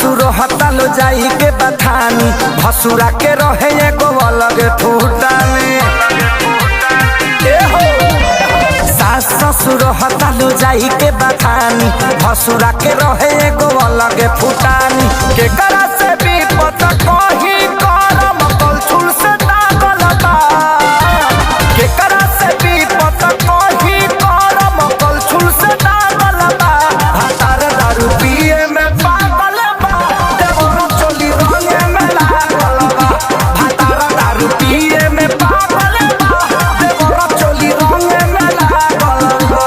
ससुर हतालो जाई के बथानी भसुरा के रहे एगो अलग ठूटानी। सास ससुर हतालो जाई के बथानी भसुरा के रहे एगो अलग फुटानी। के करा से भी पता कही करम कलछुल से दागल बा। के करा से भी पता कही करम कलछुल से दागल बा। भातार दारू पिए में पागल बा देवर चोली रंगे में लागल बा। भातार दारू पिए में पागल बा देवर चोली रंगे में लागल बा।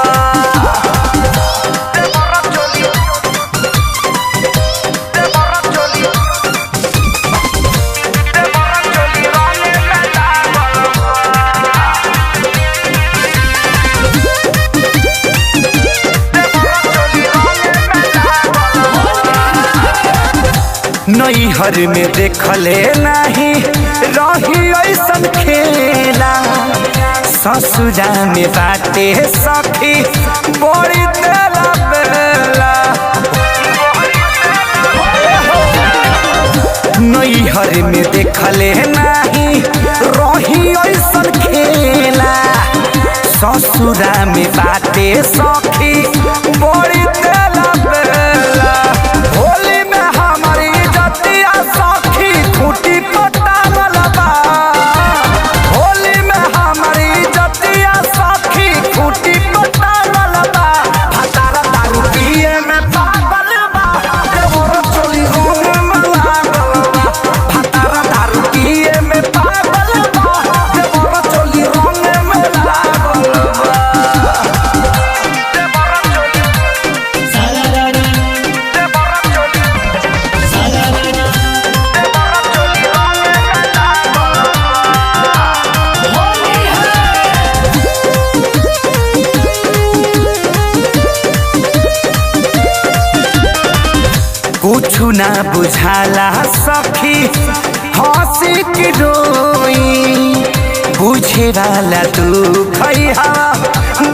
देवर चोली रंगे में लागल नैहर में देखले नहीं रही ऐसन खेला। ससुरा में बाटे सखी बड़ी तेला बेला। नैहर में देखले नहीं रही ऐसन खेला। ससुरा में बाटे सखी बड़ी तेला बेला। होली में हमारी जतिया सखी खूटी पटावल बा। होली में हमारी जतिया सखी खूटी पटावल बा। भातार दारू पिए में पागल बा देवर चोली रंगे में लागल बा। भातार दारू पिए में पागल बा देवर चोली रंगे में लागल बा। कुछु ना बुझाला सखी हंसी की रोई। बुझे वाला तू खैहा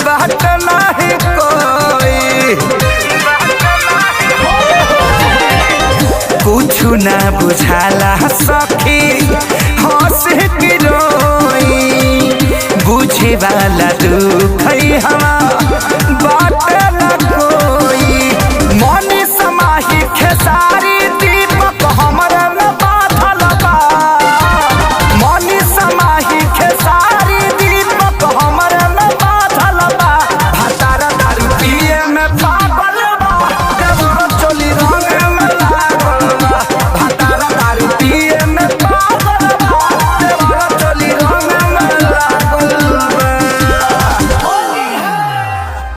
बात नहीं कोई। कुछु ना बुझाला सखी हंसी की रोई। बुझे वाला तू खैहा